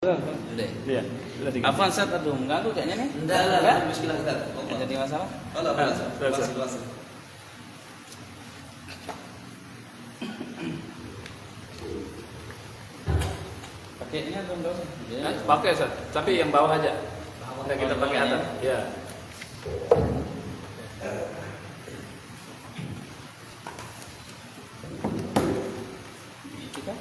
Udah. Iya. Afwan Ustaz, aduh mengganggu kayaknya nih. Enggak, muskilah Ustaz. Nggak jadi masalah. Langsung. Pakainya atau enggak usah? Ya. Pakai Ustaz, tapi yang bawah aja. Nah, kita pakai atas. Iya. Kita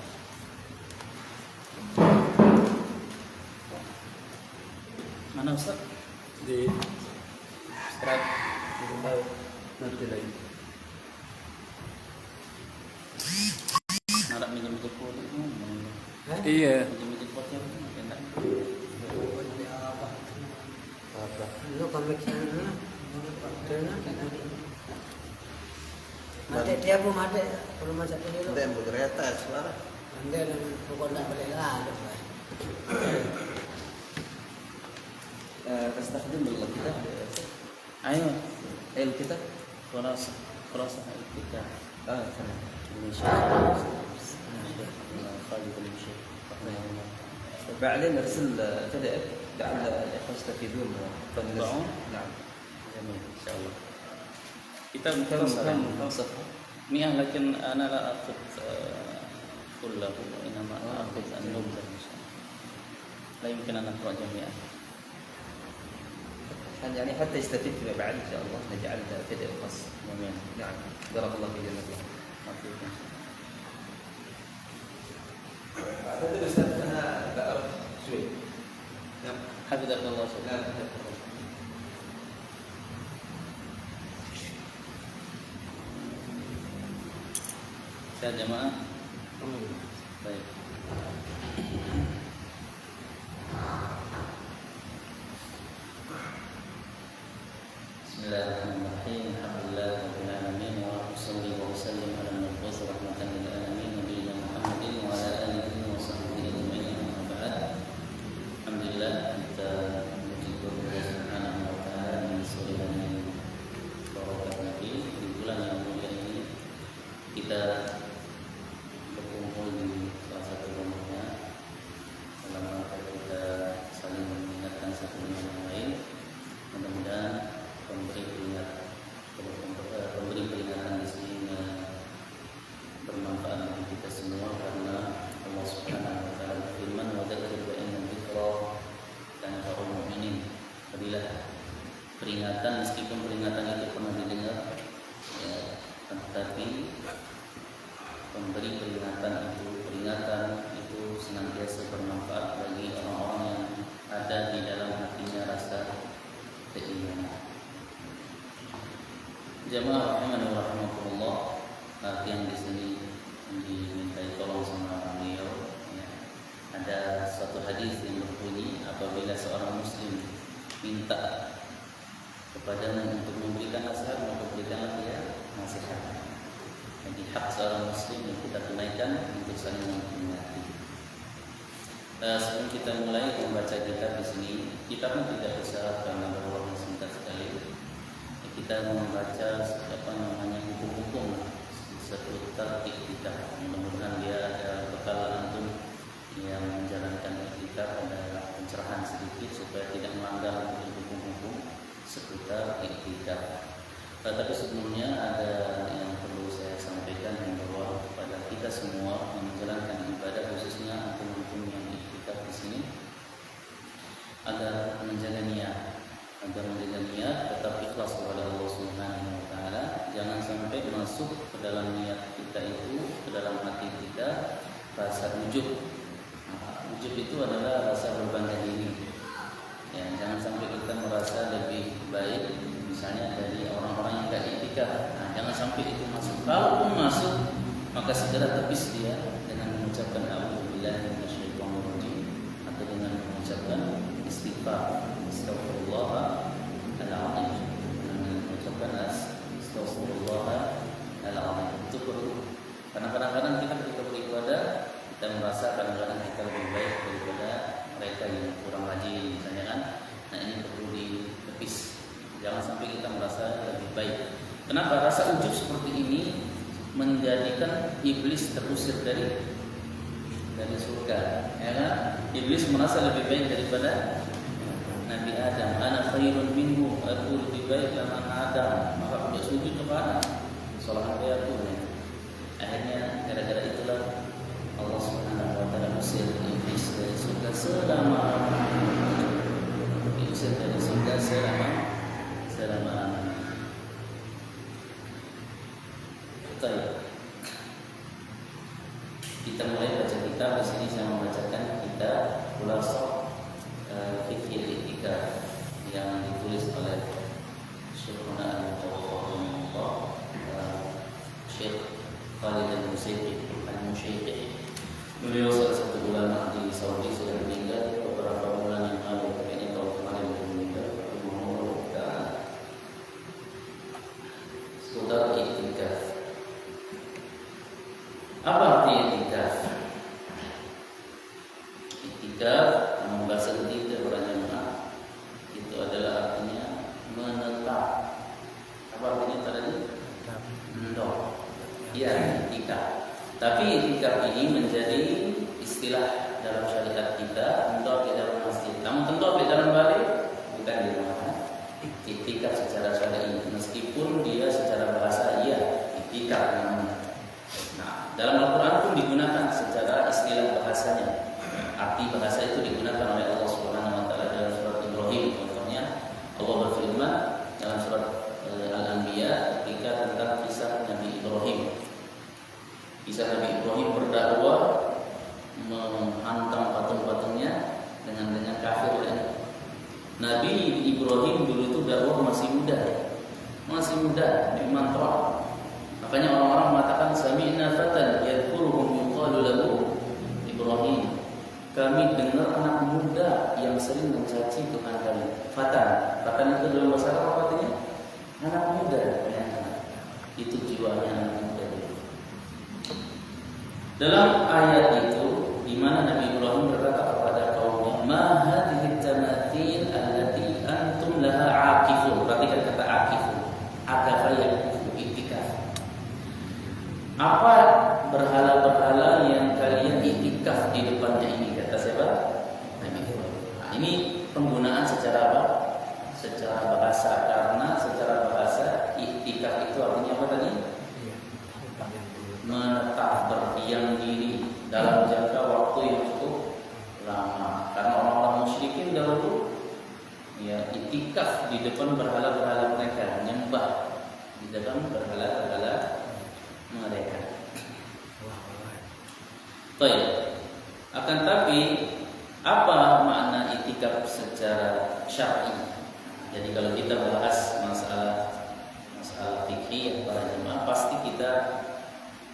mana Ustaz? Di Strap. nanti lagi. Nak minjem jemput itu. Iya. Minjem jemputnya enak. Apa? Lu kami sana. Mati dia pun mati. Kalau macam ini lu. Dia mau kereta suara. Anda dan pokok tak boleh lah. تستخدم بالله كده ايوه ايه كده خلاص كده تمام خالد بن شيخ وبعدين نرسل PDF لعل الاخوه يستفيدون. يطبعون؟ نعم. جميل ان شاء الله kita كم صفحه؟ 100 لكن انا لا اخذ كله انما اخذ النبذه ان شاء الله لا يمكن ان اقرا جميعا يعني حتى يستفيد فيما بعد ان شاء الله نجعل PDF خاص. جميل نعم. بارك الله في جزاك أعطيكم. الله. استاذ انا بقرا شوي. نعم. حفظك الله شكرا. نعم. يا جماعة طيب بسم الله الرحمن الرحيم الحمد لله رب العالمين وأصلي وأسلم على المبعوث رحمة للعالمين نبينا محمد وعلى آله وصحبه أجمعين أما بعد الحمد لله kita bersyukur kepada Allah Subhanahu wa taala yang sore hari barokah Nabi di bulan yang mulia ini kita berkumpul di salah satu rumahnya dalam rangka kita saling mengingatkan satu dengan yang lain. Mudah-mudahan pemberi peringatan di sini bermanfaat bagi kita semua karena Allah Subhanahu wa taala berfirman wa dzakir fa inna dzikra tanfa'ul mu'minin. Apabila peringatan, meskipun peringatan itu pernah didengar ya, tetapi pemberi peringatan itu senantiasa bermanfaat bagi orang-orang yang ada di dalam hatinya rasa keimanan. Jamaah rahimani wa rahimakumullah, yang di sini dimintai tolong sama beliau ya. Ada satu hadis yang berbunyi apabila seorang muslim minta kepadanya untuk memberikan nasihat maka berikanlah dia nasihat. Jadi hak seorang muslim yang kita tunaikan untuk saling menghormati. Sebelum kita mulai membaca kitab di sini, kita pun tidak bisa karena berwaktu singkat sekali. Kita membaca hukum-hukum seputar iktikaf. Mudah-mudahan dia ada bekal antum yang menjalankan iktikaf, ada pencerahan sedikit supaya tidak melanggar hukum-hukum seputar iktikaf. Tapi sebelumnya ada yang perlu saya sampaikan bahwa kepada kita semua yang menjalankan ibadah, khususnya antum-antum yang iktikaf di sini, agar menjaga niat tetap ikhlas kepada Allah Subhanahu wa taala. Jangan sampai masuk ke dalam niat kita itu, ke dalam hati kita rasa ujub. Ujub itu adalah rasa berbangga diri. Ya, jangan sampai kita merasa lebih baik misalnya dari orang-orang yang tidak iktikaf. Jangan sampai itu masuk. Kalaupun masuk, maka segera tepis dia dengan mengucapkan a'udzubillahi minasyaitonirrajim atau dengan mengucapkan istighfar, astaghfirullahaladzim, dengan mengucapkan astaghfirullahaladzim. Itu perlu, karena kadang-kadang kita ketika beribadah kita merasa kadang-kadang kita lebih baik daripada mereka yang kurang rajin misalnya kan. Nah ini perlu ditepis. Jangan sampai kita merasa lebih baik. Kenapa? Rasa ujub seperti ini menjadikan iblis terusir dari dari surga. Ya kan? Iblis merasa lebih baik daripada Nabi Adam. Ana khairun minhu, aku lebih baik daripada Adam. Maka dia sujud kepada salah aku. Akhirnya gara-gara itulah Allah Subhanahu wa taala usir iblis dari surga selama-lamanya. Diusir dari surga selama-lamanya. Kita mulai baca kitab. Di sini saya membacakan kitab Khulasah Fikih Etika yang ditulis oleh Syekhuna Al-Muqawwah Syekh Khalid Al-Musayqi. Beliau salah satu ulama di Saudi, sudah meninggal beberapa bulan yang lalu. Kayaknya tahun kemarin baru meninggal. Saudara Iktikaf. Apa arti iktikaf? Iktikaf, nama bahasa ketiga berjamaah itu adalah artinya menetap. Apa artinya tadi? Mendok. Ya, iktikaf. Tapi iktikaf ini menjadi istilah dalam syariat kita. Mendok di dalam masjid. Namun mendok di dalam balik bukan di rumah. Iktikaf secara syar'i, meskipun dia secara bahasa iya iktikaf namanya. Dalam Al-Quran pun digunakan secara istilah bahasanya. Arti bahasa itu digunakan oleh Allah Subhanahu wa taala dalam surat Ibrahim. Contohnya Allah berfirman dalam surat Al-Anbiya ketika tentang kisah Nabi Ibrahim. Kisah Nabi Ibrahim berdakwah menghantam patung-patungnya dengan kafir. Nabi Ibrahim dulu itu dakwah masih muda, iman tua. Makanya orang-orang mengatakan sami'na fatan yadhkuruhum yuqalu lahu Ibrahim. Kami dengar anak muda yang sering mencaci Tuhan kami. Fatan itu dalam bahasa Arab artinya anak muda. Ya. Itu jiwanya anak muda. Dalam ayat itu di mana Nabi Ibrahim berkata kepada kaumnya, "Ma hadhihi tamathil allati antum laha aqifun." Perhatikan kata aqifun. Agafaya. Apa berhala-berhala yang kalian iktikaf di depannya ini? Kata siapa? Nabi Ibrahim. Nah, ini penggunaan secara apa? Secara bahasa. Karena secara bahasa iktikaf itu artinya apa tadi? Menetap, berdiam diri dalam jangka waktu yang cukup lama. Karena orang-orang musyrikin dahulu ya iktikaf di depan berhala-berhala mereka, menyembah di depan berhala-berhala mereka. Baik. Akan tapi apa makna iktikaf secara syar'i? Jadi kalau kita bahas masalah fikih para jemaah, pasti kita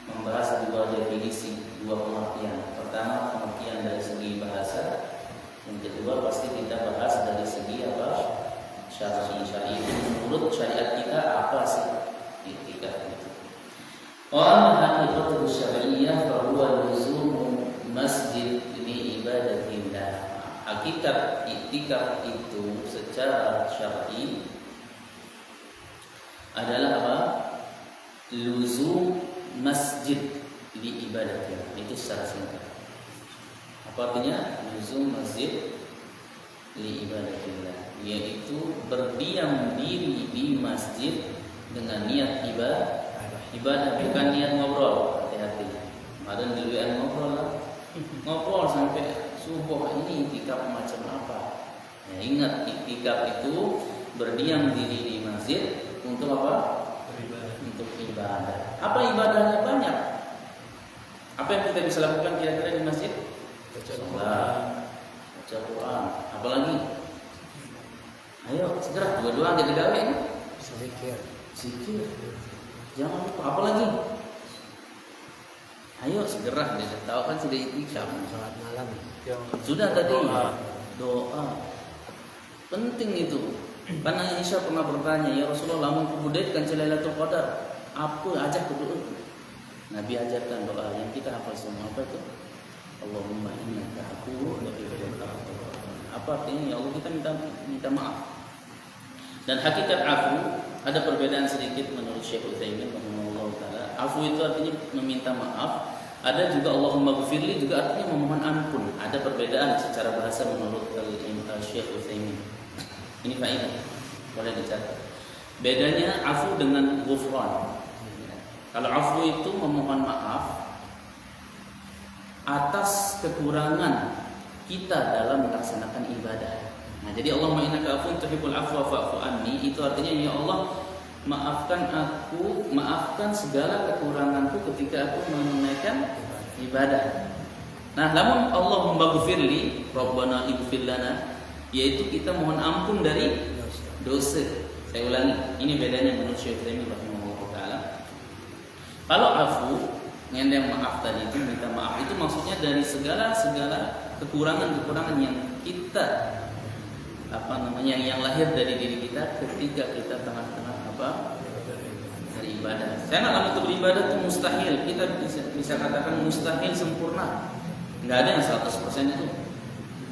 membahas dua definisi, dua pengertian. Pertama pengertian dari segi bahasa, yang kedua pasti kita bahas dari segi apa? Syar'i. Menurut syariat kita apa sih iktikaf itu? Haqiqatu syar'iyyah fa huwa luzum masjid li ibadatillah. Hakikat iktikaf itu secara syar'i adalah apa? Luzum masjid li ibadatillah. Itu secara singkat. Apa artinya? Luzum masjid li ibadatillah, yaitu berdiam diri di masjid dengan niat ibadah, bukan niat ngobrol. Hati-hati. Kemarin di WN ngobrol sampai subuh. Ini iktikaf macam apa? Ya, ingat iktikaf itu berdiam diri di masjid untuk apa? Untuk ibadah. Apa ibadahnya banyak? Apa yang kita bisa lakukan kira-kira di masjid? Salat, baca Quran. Apalagi? Ayo segera dua-dua agak digawe ini. Zikir. Jangan lupa, apa lagi? Ayo segera, dia tahu kan sudah iktikaf. Salat malam. Sudah tadi doa. Penting itu. Karena Aisyah pernah bertanya, ya Rasulullah, lamun kubudetkan Lailatul Qadar, apa ajak berdoa? Nabi ajarkan doa yang kita hafal semua. Apa itu? Allahumma innaka afuwwun tuhibbul afwa. Apa artinya? Ya Allah, kita minta maaf. Dan hakikat afu ada perbedaan sedikit menurut Syekh Utsaimin rahimahullah taala. Afu itu artinya meminta maaf, Ada juga Allahumma ghfirli juga artinya memohon ampun. Ada perbedaan secara bahasa menurut Syekh Utsaimin. Ini faedah, boleh dicatat. Bedanya afu dengan ghufran. Kalau afu itu memohon maaf atas kekurangan kita dalam melaksanakan ibadah. Nah, jadi Allahumma innaka afuwwun tuhibbul afwa fa'fu anni, itu artinya ya Allah, maafkan aku, maafkan segala kekuranganku ketika aku menunaikan ibadah. Nah, namun Allahumma ghfirli, Rabbana ighfir lana, yaitu kita mohon ampun dari dosa. Saya ulangi, ini bedanya menurut Syekh Utsaimin rahimahullah taala. Kalau afu, yang maaf tadi itu minta maaf, itu maksudnya dari segala kekurangan yang kita yang lahir dari diri kita ketika kita tengah-tengah dari ibadah. Saya nggak untuk beribadah itu mustahil. Kita bisa katakan mustahil sempurna. Nggak ada yang 100% itu.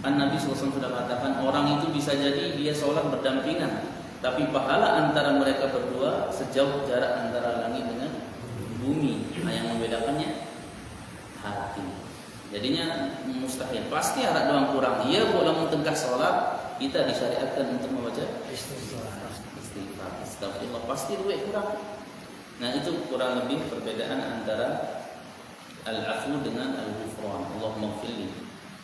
Kan Nabi SAW sudah katakan orang itu bisa jadi dia sholat berdampingan, tapi pahala antara mereka berdua sejauh jarak antara langit dengan bumi. Nah, yang membedakannya hati. Jadinya mustahil. Pasti ada doang kurang. Iya, boleh mentengkah sholat, kita disyariatkan untuk membaca istighfar. Astagfirullah, pasti duit kurang. Nah, itu kurang lebih perbedaan antara al-afu dengan al-ghufran. Allahumma ighfirli,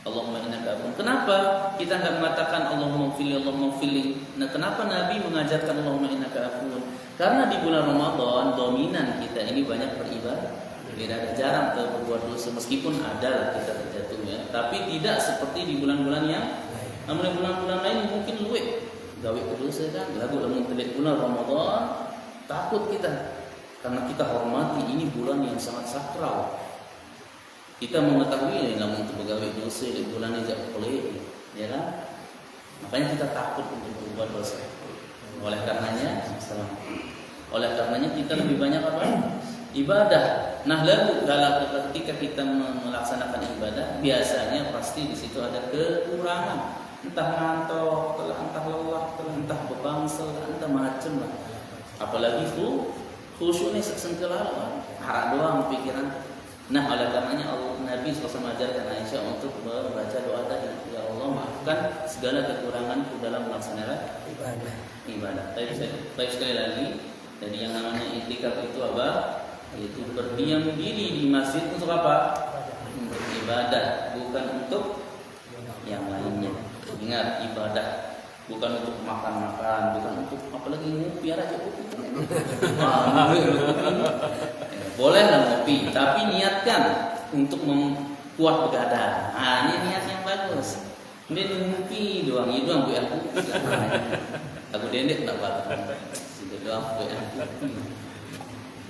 Allahumma innaka afuwwun. Kenapa kita enggak mengatakan Allahumma ighfirli, Allahumma ighfirli? Nah, kenapa Nabi mengajarkan Allahumma innaka afuwwun? Karena di bulan Ramadan dominan kita ini banyak beribadah. Tidak jarang berbuat dosa, meskipun ada lah kita terjatuh ya, tapi tidak seperti di bulan-bulan yang namun di bulan-bulan lain mungkin luwek gawe dosa kan. Lagu lamun telik bulan Ramadan takut kita karena kita hormati ini bulan yang sangat sakral. Kita mengetahui namun untuk begawe dosa di bulan ini tidak boleh, ya kan? Makanya kita takut untuk berbuat dosa. Oleh karenanya kita lebih banyak apa? Ibadah. Nah, lalu ketika kita melaksanakan ibadah, biasanya pasti di situ ada kekurangan. Entah ngantuk, entah lelah, entah bebangsel, entah macam lah. Apalagi khusyuknya sengkelawan, harap doang pikiran. Nah, oleh karenanya Nabi SAW mengajarkan Aisyah untuk membaca doa tadi, ya Allah maafkan segala kekuranganku dalam melaksanakan ibadah. Tapi sekali lagi, jadi yang namanya i'tikaf itu apa? Itu berdiam diri di masjid untuk apa? Untuk ibadah, bukan untuk yang lainnya. Ingat, ibadah bukan untuk makan-makan, bukan untuk apalagi ngopi aja kopi. Boleh lah ngopi, tapi niatkan untuk membuat begadang. Nah, ini niat yang bagus. Ini ngopi doang, itu doang bu aku. Aku dendek tak batal. Itu doang bu aku.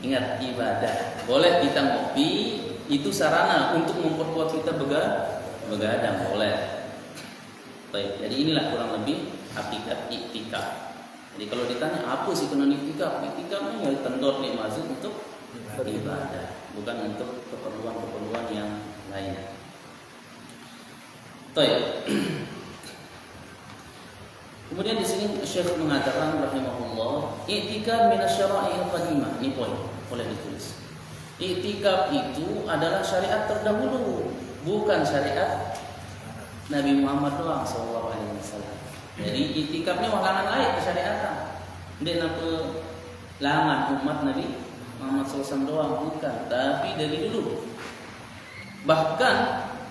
Ingat, ibadah. Boleh kita ngopi, itu sarana untuk memperkuat kita begadang, boleh. Baik, jadi inilah kurang lebih hakikat i'tikaf. Jadi kalau ditanya apa sih kena i'tikaf? I'tikafnya ya kendor di masjid untuk beribadah, bukan untuk keperluan-keperluan yang lainnya. Baik. Kemudian di sini Syekh mengatakan rahimahullah, i'tikaf minasyara'i al-qadimah. Ini poin, boleh ditulis. I'tikaf itu adalah syariat terdahulu, bukan syariat Nabi Muhammad doang sallallahu alaihi wasallam. Jadi i'tikafnya walangan lain kesyariatan. Dia nak langan umat Nabi Muhammad SAW doang, bukan, tapi dari dulu. Bahkan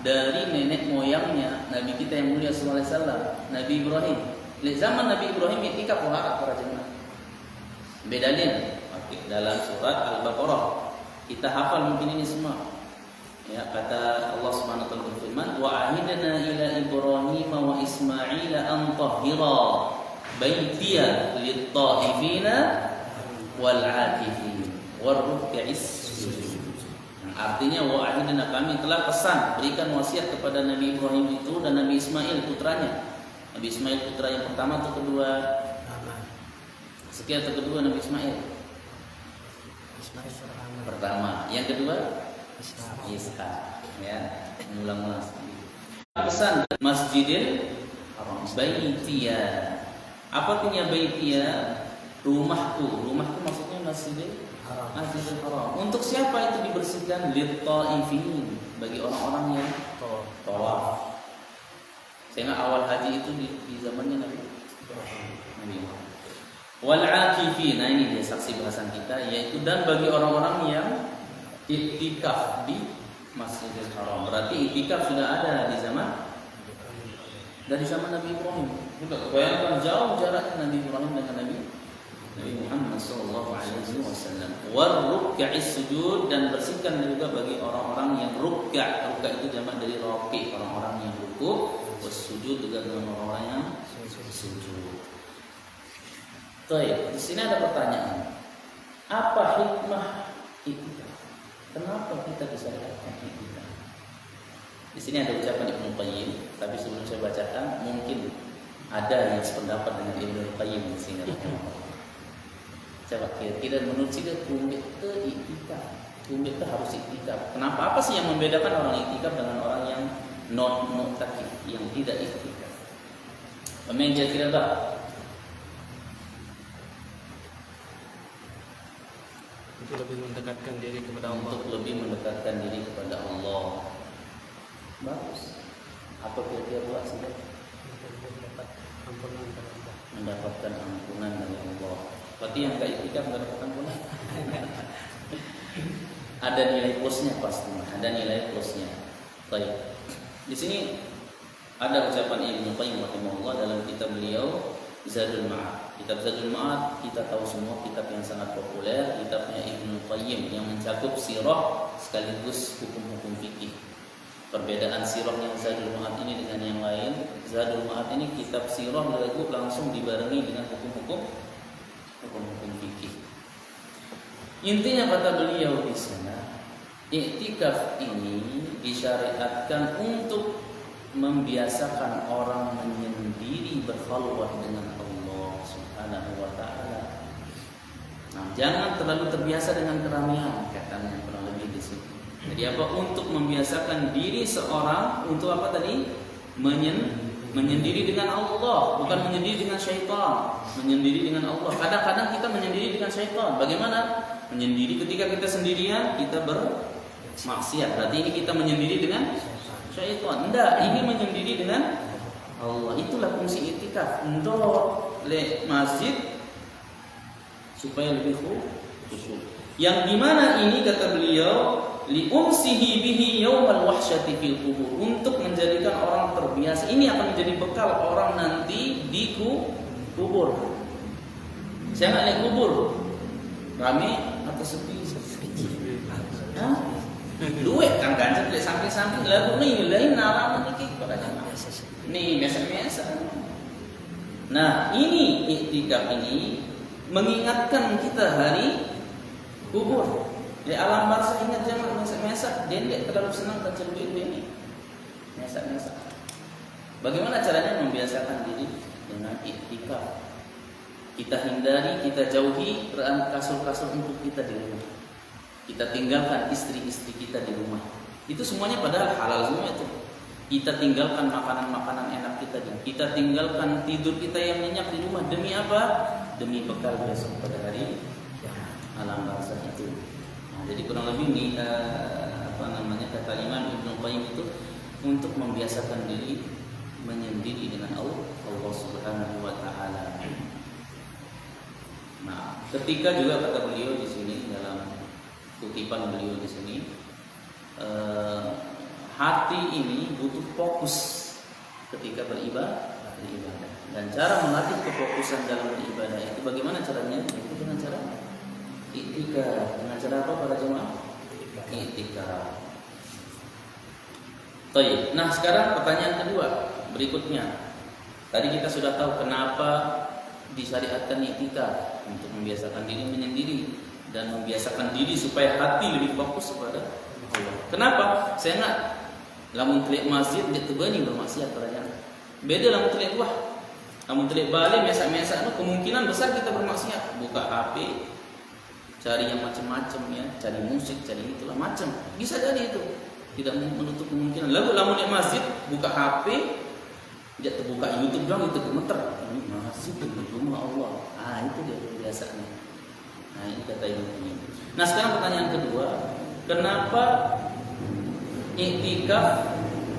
dari nenek moyangnya Nabi kita yang mulia sallallahu alaihi wasallam, Nabi Ibrahim. Di zaman Nabi Ibrahim i'tikaf wahara para jemaah. Bedanya dalam surat Al-Baqarah. Kita hafal mungkin ini semua. Ya, kata Allah Subhanahu wa taala berfirman, "Wa ahidna ila Ibrahim wa Ismail an tahhira baitiya lit-ta'ifina wal 'akifin war ruk'is sujud." Artinya wa ahidna, kami telah pesan, berikan wasiat kepada Nabi Ibrahim itu dan Nabi Ismail putranya. Nabi Ismail putra yang pertama atau kedua? Sekian atau kedua Nabi Ismail? Pertama. Yang kedua? Ishak. Ya, ulang-ulang. Pesan Masjidil Baitiyah. Apa artinya Baitiyah? Rumahku. Rumahku maksudnya Masjidil Masjidil Haram. Untuk siapa itu dibersihkan? Lit-taifin, bagi orang-orang yang tawaf. Sehingga awal haji itu di zamannya Nabi. Wal akifin, nah ini dia saksi bahasan kita, yaitu dan bagi orang-orang yang iktikaf di Masjidil Haram. Berarti iktikaf sudah ada di zaman dari zaman Nabi Ibrahim. Juga bayangkan jauh jaraknya Nabi Ibrahim dengan Nabi Muhammad sallallahu alaihi wasallam. War ruk'is sujud, dan bersihkan juga bagi orang-orang yang ruk'a. Ruk'a itu jamak dari raqi, orang-orang yang rukuk. Was sujud juga dengan orang-orang yang sujud. Baik, di sini ada pertanyaan. Apa hikmah iktikaf? Kenapa kita disyariatkan iktikaf? Di sini ada ucapan Ibnu Qayyim, tapi sebelum saya bacakan, mungkin ada yang sependapat dengan Ibnu Qayyim di sini. Coba kira-kira menurut saya tumit itu iktikaf. Tumit itu harus iktikaf. Kenapa? Apa sih yang membedakan orang iktikaf dengan orang yang non mu'takif, yang tidak iktikaf? Pemain kira-kira tak? Untuk lebih mendekatkan diri kepada Allah. Untuk lebih mendekatkan diri kepada Allah. Bagus. Apa kira-kira buat sih? Mendapatkan ampunan dari Allah. Berarti yang enggak iktikaf enggak dapat ampunan. Ada nilai plusnya pasti, ada nilai plusnya. Baik. Di sini ada ucapan Ibnu Qayyim rahimahullah dalam kitab beliau Zadul Ma'ad. Kitab Zadul Ma'ad kita tahu semua kitab yang sangat populer, kitabnya Ibnu Qayyim yang mencakup sirah sekaligus hukum-hukum fikih. Perbedaan sirah yang Zadul Ma'ad ini dengan yang lain, Zadul Ma'ad ini kitab sirah langsung dibarengi dengan hukum-hukum fikih. Intinya kata beliau di sana, iktikaf ini disyariatkan untuk membiasakan orang menyendiri berkhalwat dengan Allah Subhanahu wa taala. Nah, jangan terlalu terbiasa dengan keramaian, katanya kurang lebih di sini. Jadi apa? Untuk membiasakan diri seorang untuk apa tadi? Menyendiri dengan Allah, bukan menyendiri dengan syaitan. Menyendiri dengan Allah. Kadang-kadang kita menyendiri dengan syaitan. Bagaimana? Menyendiri ketika kita sendirian, kita bermaksiat. Berarti ini kita menyendiri dengan syaitan. Enggak, ini menyendiri dengan Allah. Itulah fungsi iktikaf. Untuk le masjid supaya lebih khusyuk. Yang dimana ini kata beliau liumsihi bihi yaumal wahsyati fil qubur, untuk menjadikan orang terbiasa. Ini akan menjadi bekal orang nanti di kubur. Saya nggak lihat kubur rame atau sepi? Hah? Duit kan ganjat dari samping-samping lagu nih lain naraman nih pada nih biasa-biasa. Nah ini iktikaf ini mengingatkan kita hari kubur. Di alam barzakh ingat jangan mesak-mesak, dia tidak terlalu senang baca buku ini. Mesak-mesak. Bagaimana caranya membiasakan diri dengan iktikaf? Kita hindari, kita jauhi kasur-kasur untuk kita di rumah. Kita tinggalkan istri-istri kita di rumah. Itu semuanya padahal halal semua itu. Kita tinggalkan makanan-makanan enak kita, kita tinggalkan tidur kita yang nyenyak di rumah. Demi apa? Demi bekal besok pada hari alam barzakh itu. Nah, jadi kurang lebih ini kata Imam Ibnu Qayyim itu untuk membiasakan diri menyendiri dengan Allah Subhanahu wa taala. Nah, ketika juga kata beliau di sini dalam kutipan beliau di sini, hati ini butuh fokus ketika beribadah. Dan cara melatih kefokusan dalam beribadah itu bagaimana caranya? Itu dengan cara iktikaf. Dengan cara apa para jemaah? Iktikaf. Baik. Nah, sekarang pertanyaan kedua berikutnya. Tadi kita sudah tahu kenapa disyariatkan iktikaf, untuk membiasakan diri menyendiri dan membiasakan diri supaya hati lebih fokus kepada Allah. Kenapa? Saya nggak lamun telik masjid dia tebani bermaksiat pada jangan. Beda lamun telik wah. Lamun telik balik mesak-mesak kemungkinan besar kita bermaksiat. Buka HP, cari yang macam-macam ya, cari musik, cari itulah macam. Bisa jadi itu. Tidak menutup kemungkinan. Lalu lamun di masjid buka HP, dia terbuka YouTube dong, itu gemeter. Ini masjid di rumah Allah. Ah, itu dia kebiasaannya. Nah, ini kata Ibnu Qayyim. Nah, sekarang pertanyaan kedua, kenapa iktikaf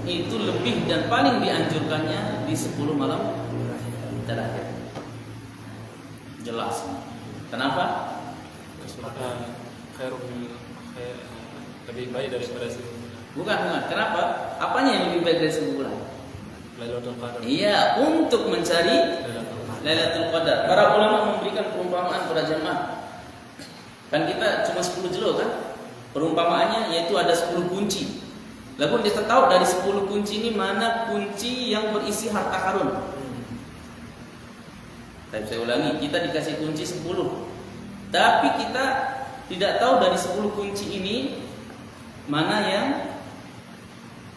itu lebih dan paling dianjurkannya di 10 malam terakhir? Jelas. Kenapa? Lebih baik daripada 10 bulan. Bukan. Kenapa? Apanya yang lebih baik dari 10 bulan? Lailatul Qadar. Iya, untuk mencari Lailatul Qadar. Lailatul Qadar. Para ulama memberikan perumpamaan pada jemaah. Kan kita cuma 10 jelo kan? Perumpamaannya yaitu ada 10 kunci. Lalu kita tahu dari 10 kunci ini mana kunci yang berisi harta karun. Tapi saya ulangi, kita dikasih kunci 10. Tapi kita tidak tahu dari 10 kunci ini mana yang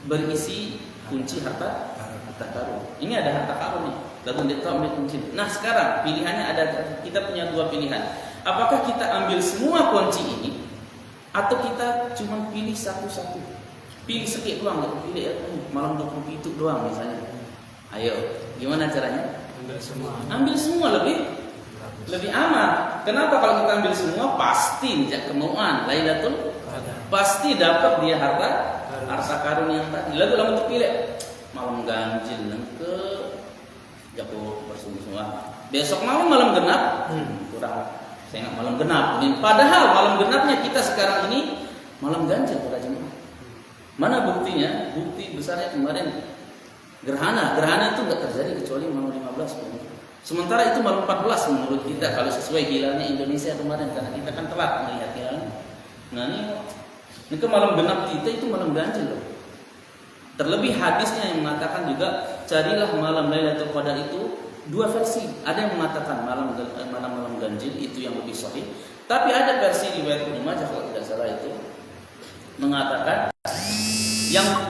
berisi kunci harta karun. Ini ada harta karun nih. Lalu kita ambil kunci. Nah, sekarang pilihannya ada, kita punya dua pilihan. Apakah kita ambil semua kunci ini atau kita cuma pilih satu-satu? Pilih sedikit doang, pilih ya, malam 27 doang misalnya. Ayo, gimana caranya? Ambil semua lebih aman. Kenapa? Kalau kita ambil semua pasti tidak kemauan Lailatul pasti dapat dia harta karun yang tadi. Lalu untuk pilih malam ganjil ke jago bersungguh-sungguh. Besok malam genap kurang. Saya ingat malam genap. Padahal malam genapnya kita sekarang ini malam ganjil pada jemaah. Mana buktinya? Bukti besarnya kemarin gerhana. Gerhana itu nggak terjadi kecuali malam 15. Sementara itu malam 14 menurut kita kalau sesuai hilalnya Indonesia kemarin karena kita kan telat melihat hilalnya. Nah ini ke malam genap kita itu malam ganjil loh. Terlebih hadisnya yang mengatakan juga carilah malam Lailatul Qadar itu dua versi. Ada yang mengatakan malam ganjil itu yang lebih sahih. Tapi ada versi riwayat Ibnu Majah kalau tidak salah itu mengatakan yang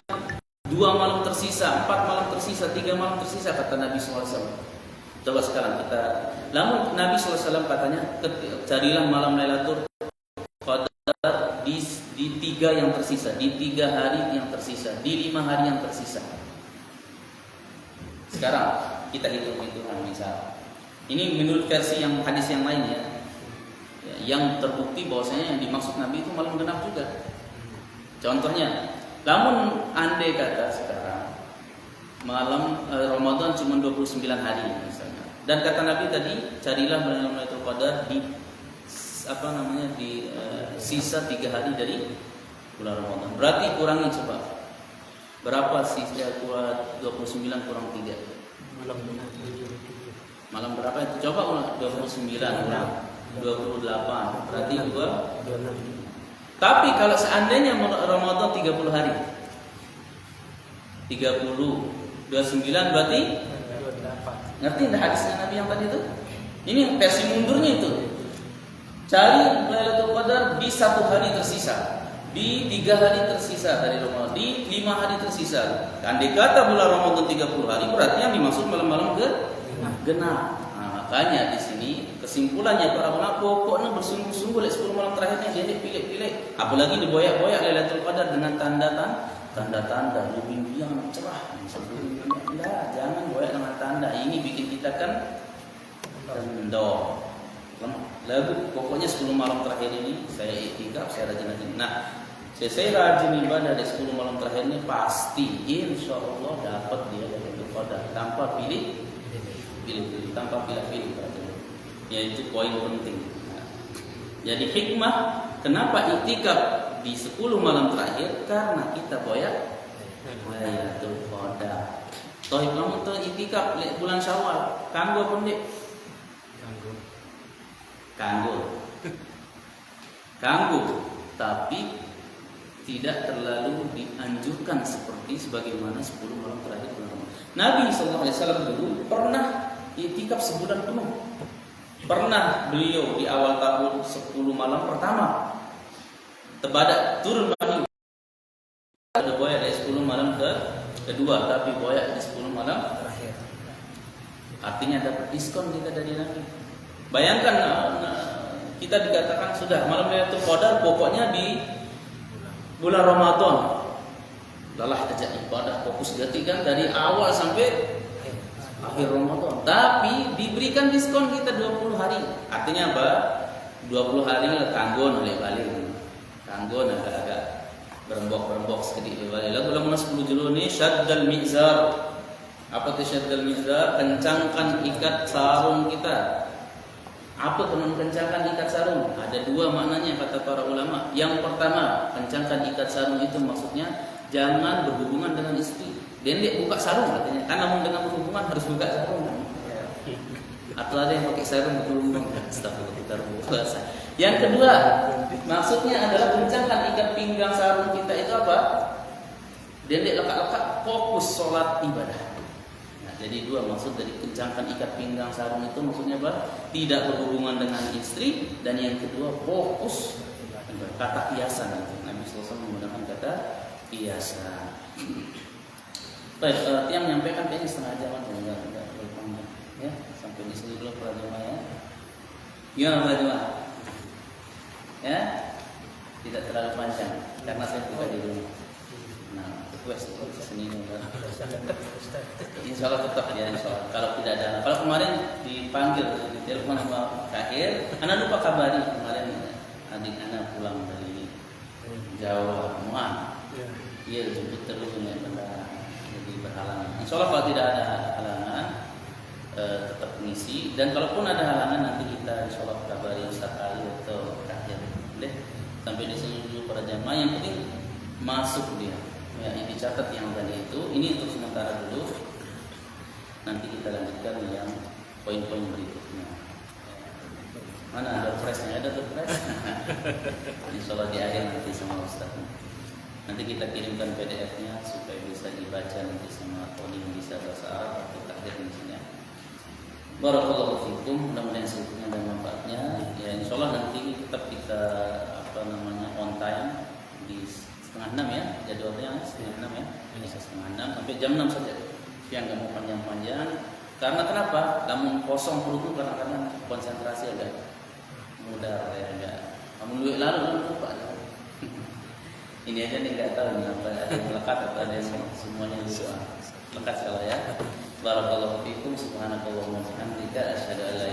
2 malam tersisa, 4 malam tersisa, 3 malam tersisa kata Nabi SAW. Coba sekarang kita, namun Nabi SAW katanya carilah malam Lailatul Qadar di 3 yang tersisa, di 3 hari yang tersisa, di 5 hari yang tersisa. Sekarang kita hitung-hitungan misal. Ini menurut versi yang hadis yang lain ya. Yang terbukti bahwasanya yang dimaksud Nabi itu malam genap juga. Contohnya, namun andai kata sekarang malam Ramadan cuma 29 hari misalnya. Dan kata Nabi tadi, carilah malam Lailatul Qadar di sisa 3 hari dari bulan Ramadan. Berarti kurangi coba. Berapa sisa 29 kurang 3? Malam berapa itu? Coba ulang 29 kurang 28. Berarti 26. Tapi kalau seandainya Ramadan 30 hari 30 29 berarti 28. Ngerti enggak hadisnya Nabi yang tadi itu? Ini versi mundurnya itu. Cari Lailatul Qadar di 1 hari tersisa, di 3 hari tersisa dari Ramadan, di 5 hari tersisa. Andai kata bulan Ramadan 30 hari berarti yang dimaksud malam-malam genap. Nah, makanya di sini kesimpulannya para ulama pokoknya bersungguh-sungguh 10 malam terakhirnya jadi pilih-pilih. Apalagi diboyak-boyak Lailatul Qadar dengan tanda-tanda lebih yang cerah. Enggak, jangan boyak dengan tanda. Ini bikin kita kan kendor. Lalu pokoknya 10 malam terakhir ini saya iktikaf, saya rajin-rajin. Nah, saya rajin ibadah di 10 malam terakhir ini pasti insyaallah dapat dia Lailatul Qadar tanpa pilih, tanpa pilih-pilih. Yaitu poin penting. Jadi hikmah kenapa iktikaf di 10 malam terakhir karena kita boyak Lailatul Qadar. Toh kamu tuh iktikaf bulan Syawal, kanggo apa ndik? Kanggo. Tapi tidak terlalu dianjurkan sebagaimana 10 malam terakhir bulan Ramadan. Nabi sallallahu alaihi wasallam dulu pernah iktikaf sebulan penuh. Pernah beliau di awal tahun 10 malam pertama tebadak turun wahyu. Ada boyak dari 10 malam kedua, tapi boyak di 10 malam terakhir. Artinya dapat diskon kita dari Nabi. Bayangkan kita dikatakan sudah malam Lailatul Qadar pokoknya di bulan Ramadan. Lelah aja ibadah fokus kan dari awal sampai akhir Ramadan. Tapi diberikan diskon kita 20 hari. Artinya apa? 20 hari kanggon oleh balik. Kanggon agak-agak berembok sedikit oleh balik. Lalu ulang 10 julu ni syaddal mizar. Apa itu syaddal mizar? Kencangkan ikat sarung kita. Apa teman kencangkan ikat sarung? Ada dua maknanya kata para ulama. Yang pertama, kencangkan ikat sarung itu maksudnya jangan berhubungan dengan istri. Dendek buka sarung katanya. Kan namun dengan berhubungan harus buka sarung. Atau ada yang pakai sarung berhubungan. Astagfirullah. Yang kedua, maksudnya adalah kencangkan ikat pinggang sarung kita itu apa? Dendek lekat-lekat fokus sholat ibadah. Jadi dua maksud dari kencangkan ikat pinggang sarung itu maksudnya apa? Tidak berhubungan dengan istri, dan yang kedua fokus. Kata kiasan itu Nabi SAW menggunakan kata kiasan. Baik, yang menyampaikan kayaknya setengah jam atau enggak panjang. Ya, sampai di sini dulu para jemaah ya. Gimana para jemaah? Ya, tidak terlalu panjang karena saya pribadi dulu. Nah, request di sini enggak. Insya Allah tetap ya, insya Allah. Kalau tidak ada, kalau kemarin dipanggil di telepon sama Kahir, anak lupa kabari kemarin adik anak pulang dari Jawa, Muan. Iya, jemput terus ya, jadi berhalangan. Insya Allah kalau tidak ada halangan, tetap mengisi. Dan kalaupun ada halangan nanti kita insya Allah kabari Ustaz Ali atau Kahir. Deh, sampai di sini dulu para jamaah. Yang penting masuk dia. Ya, ini catat yang tadi itu. Ini untuk sementara dulu. Nanti kita lanjutkan yang poin-poin berikutnya. Mana ada pressnya? Ada tuh press? Insya Allah di akhir nanti sama Ustaz. Nanti kita kirimkan PDF-nya supaya bisa dibaca nanti sama Tony yang bisa bahasa Arab atau takdir di sini. Barakallahu fikum, mudah-mudahan sebetulnya dan manfaatnya. Ya, insya Allah nanti tetap kita on time di 5:30 ya, jadwalnya 5:30 ya, Indonesia 5:30 sampai jam 6 saja. Yang nggak mau panjang-panjang. Karena kenapa? Namun kosong perutku kadang-kadang konsentrasi agak mudah ya enggak. Kamu duit lalu lupa. Ini aja nih nggak tahu nih apa ada yang melekat atau ada yang semuanya lupa. Lekat kalau ya. Barakallahu fikum, subhanakallahumma wa bihamdika asyhadu an la